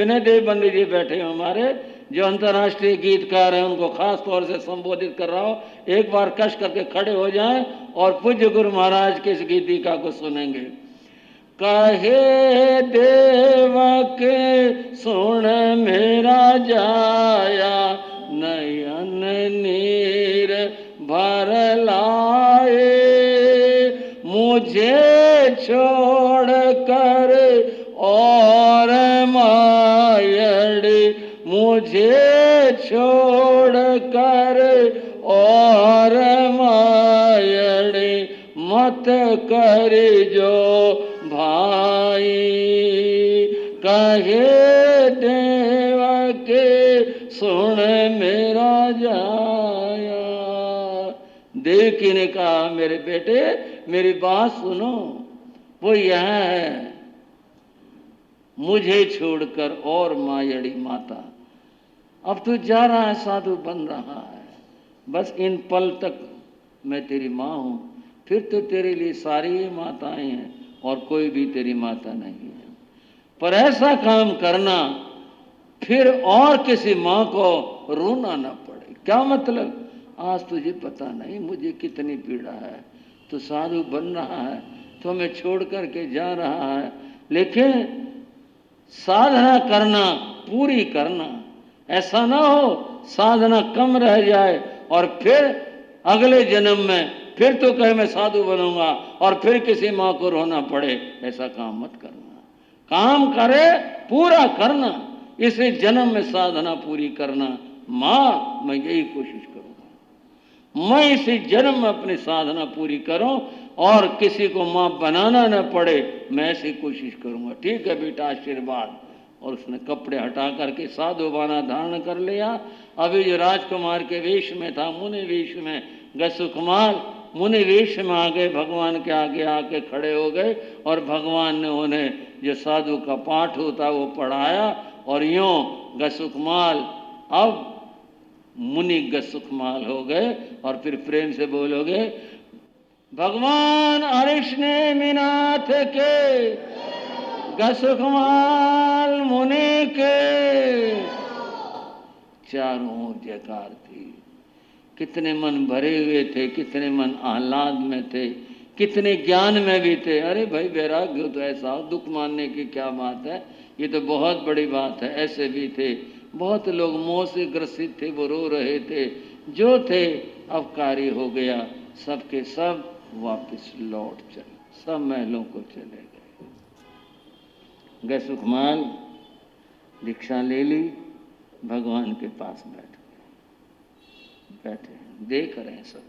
विनय देव बंदी जी बैठे हैं हमारे, जो अंतर्राष्ट्रीय गीतकार हैं, उनको खास तौर से संबोधित कर रहा हूँ। एक बार कश करके खड़े हो जाएं और पूज्य गुरु महाराज की इस गीतिका को सुनेंगे। कहे देव के सुन मेरा जाया, नयन नीर भर लाए, मुझे छोड़ कर और मायड़ी, मुझे छोड़ कर और मायड़ी, मत कर जो भाई। कहे देव के सुन मेरा जाया। देवकी ने कहा, मेरे बेटे मेरी बात सुनो, वो यहाँ है, मुझे छोड़कर और मायड़ी माता। अब तू जा रहा है, साधु बन रहा है, बस इन पल तक मैं तेरी माँ हूं, फिर तो तेरे लिए सारी ही माताएं हैं और कोई भी तेरी माता नहीं है। पर ऐसा काम करना फिर और किसी माँ को रोना ना पड़े। क्या मतलब? आज तुझे पता नहीं मुझे कितनी पीड़ा है, तू साधु बन रहा है, तो हमें छोड़ करके जा रहा है, लेकिन साधना करना पूरी करना। ऐसा ना हो साधना कम रह जाए और फिर अगले जन्म में फिर तो कहे मैं साधु बनूंगा और फिर किसी माँ को रोना पड़े। ऐसा काम मत करना, काम करे पूरा करना, इसी जन्म में साधना पूरी करना। माँ मैं यही कोशिश करूंगा, मैं इसी जन्म में अपनी साधना पूरी करूं और किसी को माँ बनाना न पड़े, मैं ऐसी कोशिश करूंगा। ठीक है बेटा, आशीर्वाद। और उसने कपड़े हटा करके साधु बाना धारण कर लिया। अभी जो राजकुमार के वेश में था, मुनि वेश में, गसुकुमार मुनि वेश में आ गए, भगवान के आगे आके खड़े हो गए और भगवान ने उन्हें जो साधु का पाठ होता वो पढ़ाया। और यूं गसुकुमार अब मुनि गसुकुमार हो गए। और फिर प्रेम से बोलोगे, भगवान हरिष्ण मीनाथ के, गसुकुमार मुनि के। चारों ओर जयकार थी। कितने मन भरे हुए थे, कितने मन आह्लाद में थे, कितने ज्ञान में भी थे। अरे भाई वैराग्य तो ऐसा हो, दुख मानने की क्या बात है, ये तो बहुत बड़ी बात है। ऐसे भी थे, बहुत लोग मोह से ग्रसित थे, वो रो रहे थे। जो थे अब कार्य हो गया, सबके सब वापस लौट चले, सब महलों को चले गए। गसुकुमार दीक्षा ले ली, भगवान के पास बैठे देख रहे हैं सब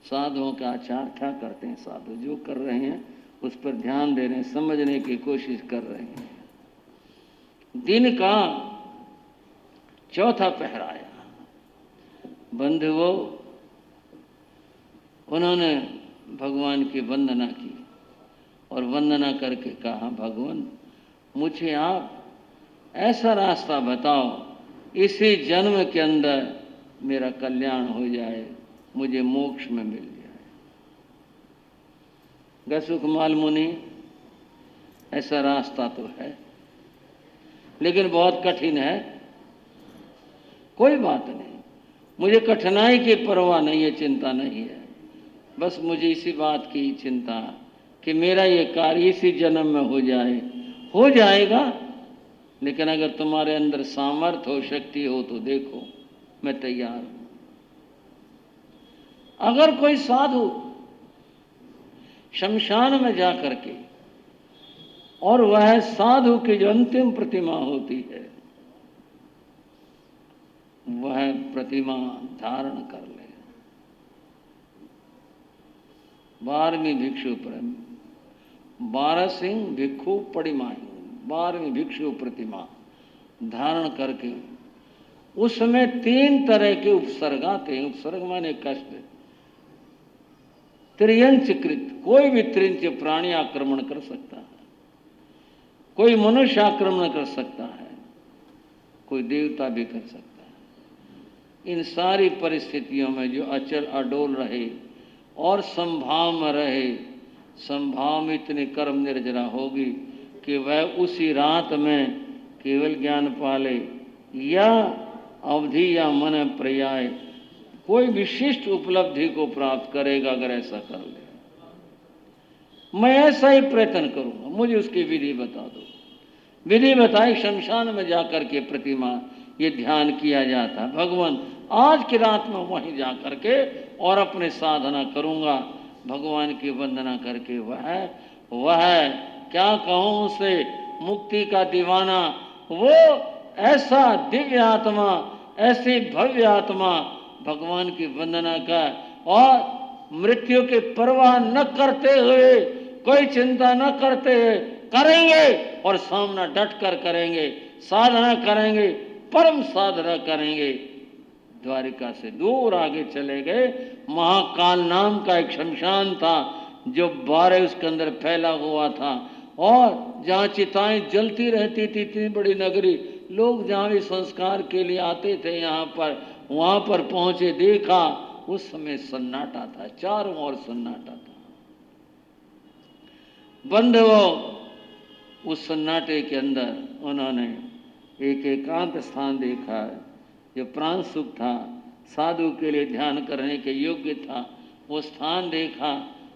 साधुओं का आचार क्या करते हैं, साधु जो कर रहे हैं उस पर ध्यान दे रहे हैं, समझने की कोशिश कर रहे हैं। दिन का चौथा पहर आया। बंधुओं, उन्होंने भगवान की वंदना की और वंदना करके कहा, भगवान मुझे आप ऐसा रास्ता बताओ, इसी जन्म के अंदर मेरा कल्याण हो जाए, मुझे मोक्ष में मिल जाए। गसुकुमार मुनि, ऐसा रास्ता तो है लेकिन बहुत कठिन है। कोई बात नहीं, मुझे कठिनाई की परवाह नहीं है, चिंता नहीं है, बस मुझे इसी बात की चिंता कि मेरा ये कार्य इसी जन्म में हो जाए। हो जाएगा, लेकिन अगर तुम्हारे अंदर सामर्थ्य हो, शक्ति हो तो देखो, मैं तैयार हूं। अगर कोई साधु शमशान में जा करके और वह साधु की जो अंतिम प्रतिमा होती है वह प्रतिमा धारण कर ले, 12वीं भिक्षु प्रेम 12 सिंह भिक्षु पड़िमाही, 12वीं भिक्षु प्रतिमा धारण करके उसमें 3 तरह के उपसर्ग आते हैं। उपसर्ग माने कष्ट। त्रियंचकृत, कोई भी त्रिंच प्राणी आक्रमण कर सकता है, कोई मनुष्य आक्रमण कर सकता है, कोई देवता भी कर सकता है। इन सारी परिस्थितियों में जो अचल अडोल रहे और संभाव में रहे, संभाव में इतनी कर्म निर्जरा होगी कि वह उसी रात में केवल ज्ञान पाले या अवधि या मन पर्याय कोई विशिष्ट उपलब्धि को प्राप्त करेगा अगर ऐसा कर ले। मैं ऐसा ही प्रयत्न करूंगा, मुझे उसकी विधि बता दो। विधि बताई, शमशान में जाकर के प्रतिमा ये ध्यान किया जाता। भगवान आज की रात में वहीं जा करके और अपने साधना करूंगा, भगवान की वंदना करके। वह क्या कहूं उसे, मुक्ति का दीवाना, वो ऐसा दिव्य आत्मा, ऐसी भव्य आत्मा भगवान की वंदना का और मृत्यु की परवाह न करते हुए, कोई चिंता न करते हुए करेंगे और सामना डट कर करेंगे, साधना करेंगे, परम साधना करेंगे। द्वारिका से दूर आगे चले गए। महाकाल नाम का एक शमशान था जो 12 उसके अंदर फैला हुआ था और जहाँ चिताएं जलती रहती थी। इतनी बड़ी नगरी, लोग जहाँ भी संस्कार के लिए आते थे यहाँ पर, वहाँ पर पहुँचे, देखा उस समय सन्नाटा था, चारों ओर सन्नाटा था। बंधुओं, उस सन्नाटे के अंदर उन्होंने एक एकांत स्थान देखा जो प्राण सुख था, साधु के लिए ध्यान करने के योग्य था। वो स्थान देखा,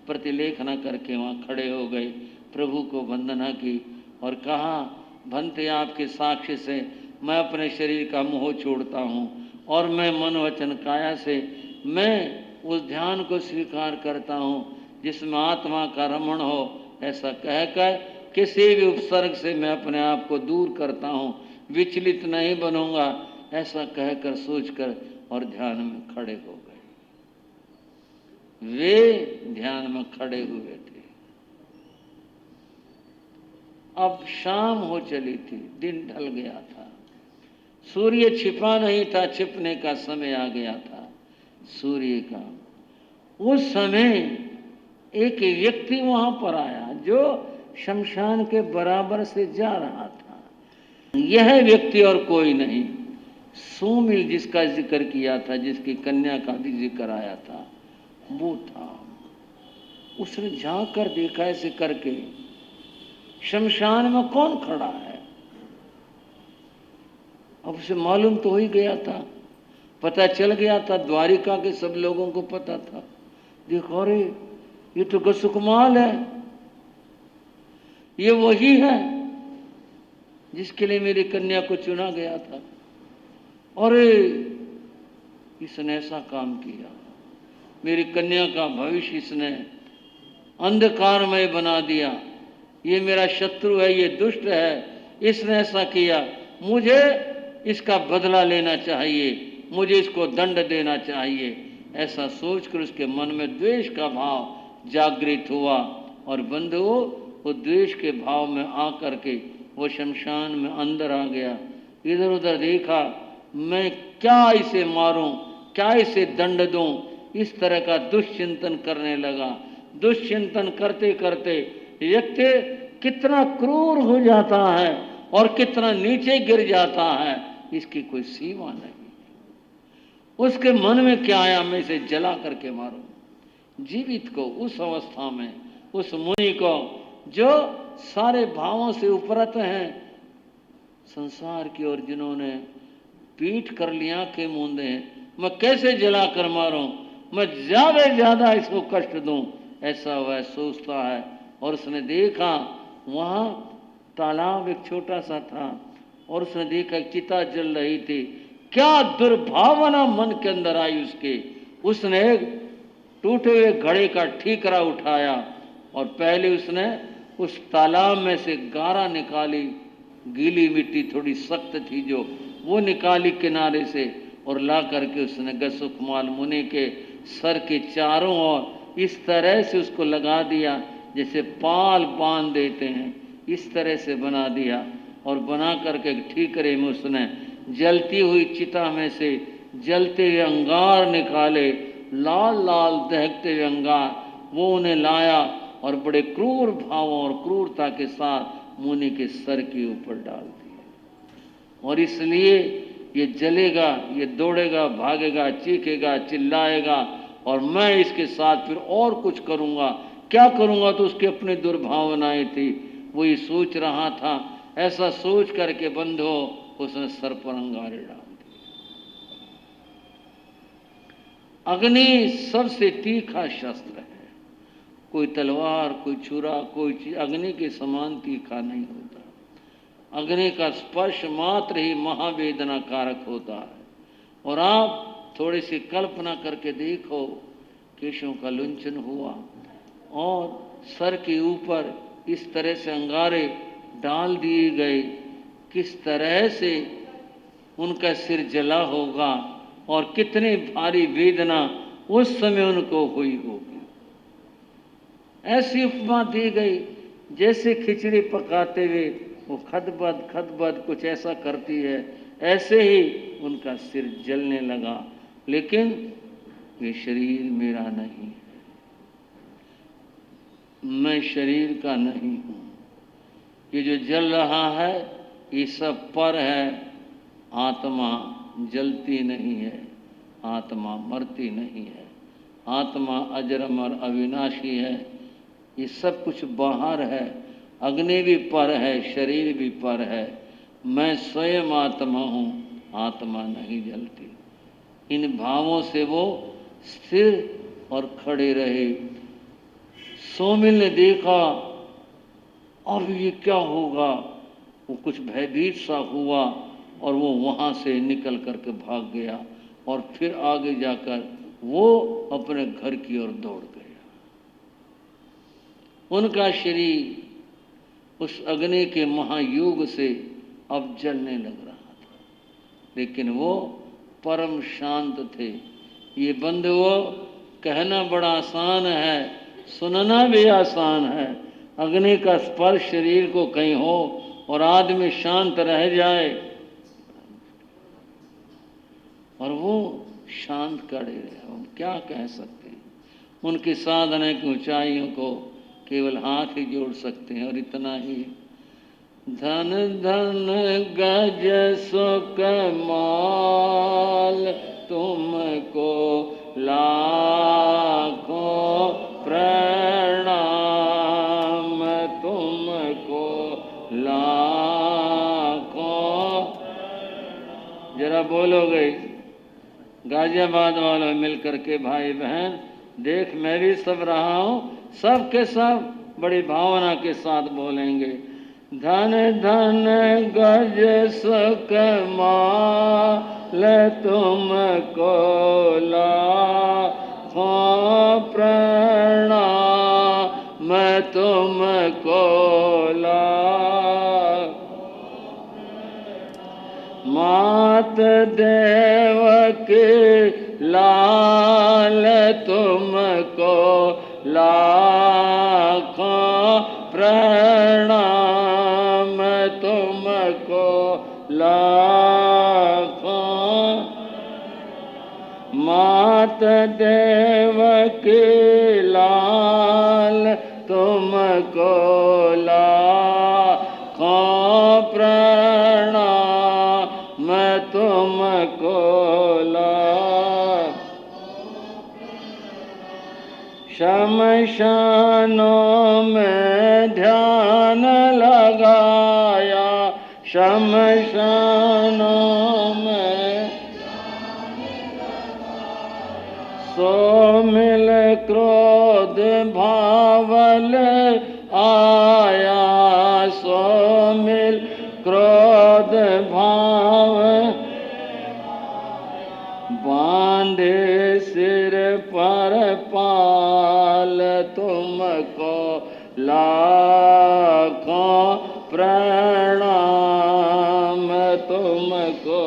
प्रतिलेखना करके वहाँ खड़े हो गए, प्रभु को वंदना की और कहा, भंते आपके साक्ष्य से मैं अपने शरीर का मोह छोड़ता हूँ और मैं मन वचन काया से मैं उस ध्यान को स्वीकार करता हूँ जिसमें आत्मा का रमण हो। ऐसा कहकर किसी भी उपसर्ग से मैं अपने आप को दूर करता हूँ, विचलित नहीं बनूंगा, ऐसा कहकर सोचकर और ध्यान में खड़े हो गए। वे ध्यान में खड़े हुए थे। अब शाम हो चली थी, दिन ढल गया था, सूर्य छिपा नहीं था, छिपने का समय आ गया था सूर्य का। उस समय एक व्यक्ति वहां पर आया जो शमशान के बराबर से जा रहा था। यह व्यक्ति और कोई नहीं, सुमिल जिसका जिक्र किया था, जिसकी कन्या का भी जिक्र आया था, वो था। उसने झांक कर देखा ऐसे करके, शमशान में कौन खड़ा है। अब उसे मालूम तो हो ही गया था, पता चल गया था, द्वारिका के सब लोगों को पता था। देखो रे, ये तो गसुकमाल है, ये वही है जिसके लिए मेरी कन्या को चुना गया था। अरे इसने ऐसा काम किया, मेरी कन्या का भविष्य इसने अंधकारमय बना दिया, ये मेरा शत्रु है, ये दुष्ट है, इसने ऐसा किया, मुझे इसका बदला लेना चाहिए, मुझे इसको दंड देना चाहिए। ऐसा सोचकर उसके मन में द्वेष का भाव जागृत हुआ और बंधुओं, वो द्वेष के भाव में आकर के वो शमशान में अंदर आ गया। इधर उधर देखा, मैं क्या इसे मारूं, क्या इसे दंड दूं, इस तरह का दुष्चिंतन करने लगा। दुष्चिंतन करते करते व्यक्ति कितना क्रूर हो जाता है और कितना नीचे गिर जाता है, इसकी कोई सीमा नहीं। उसके मन में क्या आया, मैं इसे जला करके मारूं। जीवित को, उस अवस्था में उस मुनि को जो सारे भावों से उपरत हैं संसार की, और जिन्होंने पीठ कर लिया के मूंदे हैं, मैं कैसे जला कर मारूं, मैं ज्यादा ज्यादा इसको कष्ट दूं, ऐसा वह सोचता है। और उसने देखा वहां तालाब एक छोटा सा था और उसने देखा चिता जल रही थी। क्या दुर्भावना मन के अंदर आई उसके। उसने एक टूटे हुए घड़े का ठीकरा उठाया और पहले उसने उस तालाब में से गारा निकाली, गीली मिट्टी थोड़ी सख्त थी जो, वो निकाली किनारे से और ला करके उसने गसुकमाल मुनि के सर के चारों ओर इस तरह से उसको लगा दिया जैसे पाल बांध देते हैं, इस तरह से बना दिया। और बना करके ठीकरे में उसने जलती हुई चिता में से जलते हुए अंगार निकाले, लाल लाल दहकते हुए अंगार, वो उन्हें लाया और बड़े क्रूर भावों और क्रूरता के साथ मुनि के सर के ऊपर डाल दिया। और इसलिए ये जलेगा, ये दौड़ेगा, भागेगा, चीखेगा, चिल्लाएगा और मैं इसके साथ फिर और कुछ करूंगा। क्या करूंगा, तो उसकी अपनी दुर्भावनाएं थी। वो ये सोच रहा था ऐसा सोच करके बंधो उसने सर पर अंगारे डाल दिए। अग्नि सबसे तीखा शस्त्र है। कोई तलवार, कोई छुरा, कोई चीज अग्नि के समान तीखा नहीं होता। अग्नि का स्पर्श मात्र ही महावेदना कारक होता है। और आप थोड़ी सी कल्पना करके देखो, केशों का लुंचन हुआ और सर के ऊपर इस तरह से अंगारे डाल दिए गए, किस तरह से उनका सिर जला होगा और कितनी भारी वेदना उस समय उनको हुई होगी। ऐसी उपमा दी गई जैसे खिचड़ी पकाते हुए वो खदबद कुछ ऐसा करती है, ऐसे ही उनका सिर जलने लगा। लेकिन ये शरीर मेरा नहीं है, मैं शरीर का नहीं हूँ। ये जो जल रहा है ये सब पर है, आत्मा जलती नहीं है, आत्मा मरती नहीं है, आत्मा अजर अमर अविनाशी है। ये सब कुछ बाहर है, अग्नि भी पर है, शरीर भी पर है, मैं स्वयं आत्मा हूँ, आत्मा नहीं जलती। इन भावों से वो स्थिर और खड़े रहे। सोमिल ने देखा अब ये क्या होगा, वो कुछ भयभीत सा हुआ और वो वहाँ से निकल करके भाग गया और फिर आगे जाकर वो अपने घर की ओर दौड़ गया। उनका शरीर उस अग्नि के महायोग से अब जलने लग रहा था, लेकिन वो परम शांत थे। ये बंधुओं, कहना बड़ा आसान है, सुनना भी आसान है। अग्नि का स्पर्श शरीर को कहीं हो और आदमी शांत रह जाए और वो शांत खड़े रहे, हम क्या कह सकते हैं। उनकी साधना की ऊंचाइयों को केवल हाथ ही जोड़ सकते हैं। और इतना ही, धन धन गज सुख माल तुमको लाखों प्रणाम, तुमको लाखों। जरा बोलोगे गाजियाबाद वालों मिलकर के, भाई बहन देख मैं भी सब रहा हूँ, सब के सब बड़ी भावना के साथ बोलेंगे। धन धन गज सुख माल तुमको लाखों प्रणाम, तुमको मात देवकी लाल तुमको लाखों प्रणाम, तुमको लाखों। मात देवकी लाल तुमको लाखों प्रणाम, तुमको शमशानों में ध्यान लगाया, शमशानों में सो मिल क्रोध भावल आया, सो मिल क्रोध भाव बांधे सिर पर पाल, तुमको लाखों प्रणाम, तुमको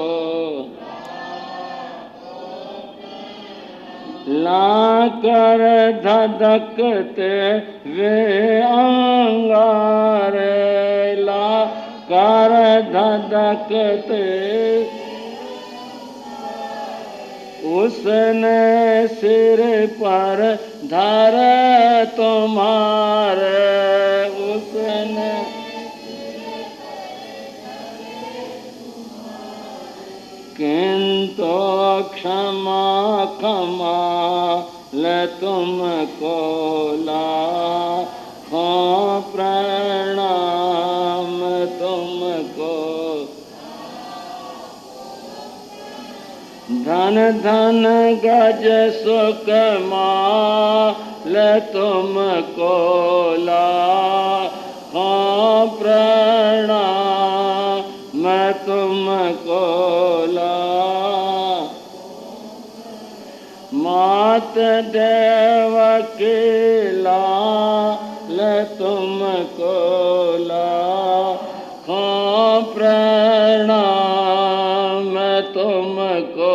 लाकर धधकते वे अंगारे, लाकर धधकते उसने सिर पर धर तुम्हारे, उसने किंतु क्षमा क्षमा ले तुमको लाखों प्रणाम, तुम अन धन गज सुख माल तुमको लाखों प्रणाम मैं तुमको मात देवकी लाल तुमको लाखों प्रणाम मैं तुमको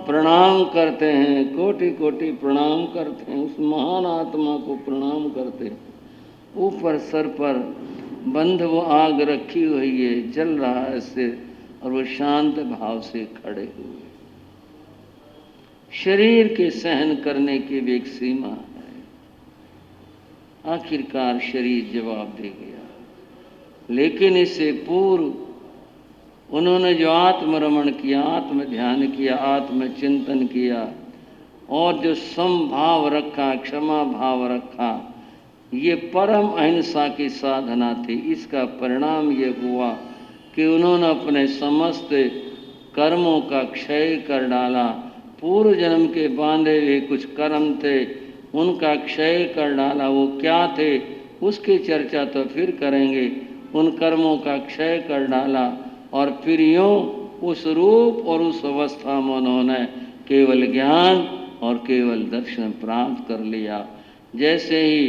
प्रणाम करते हैं, कोटि कोटि प्रणाम करते हैं, उस महान आत्मा को प्रणाम करते हैं। ऊपर सर पर बंध वो आग रखी हुई है, जल रहा है सिर, और वो शांत भाव से खड़े हुए। शरीर के सहन करने की भी एक सीमा है। आखिरकार शरीर जवाब दे गया, लेकिन इससे पूर्व उन्होंने जो आत्मरमण किया, आत्म ध्यान किया, आत्म चिंतन किया और जो समभाव रखा, क्षमा भाव रखा, ये परम अहिंसा की साधना थी। इसका परिणाम ये हुआ कि उन्होंने अपने समस्त कर्मों का क्षय कर डाला। पूर्व जन्म के बांधे हुए कुछ कर्म थे, उनका क्षय कर डाला। वो क्या थे उसकी चर्चा तो फिर करेंगे। उन कर्मों का क्षय कर डाला और फिर यूँ उस रूप और उस अवस्था में उन्होंने केवल ज्ञान और केवल दर्शन प्राप्त कर लिया। जैसे ही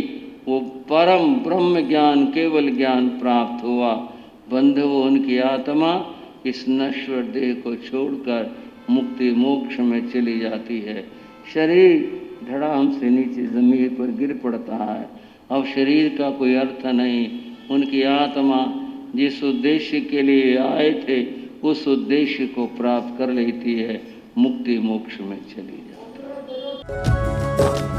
वो परम ब्रह्म ज्ञान, केवल ज्ञान प्राप्त हुआ, बंधुओं उनकी आत्मा इस नश्वर देह को छोड़कर मुक्ति मोक्ष में चली जाती है। शरीर धड़ाम से नीचे जमीन पर गिर पड़ता है। अब शरीर का कोई अर्थ नहीं। उनकी आत्मा जिस उद्देश्य के लिए आए थे उस उद्देश्य को प्राप्त कर लेती है, मुक्ति मोक्ष में चली जाती है।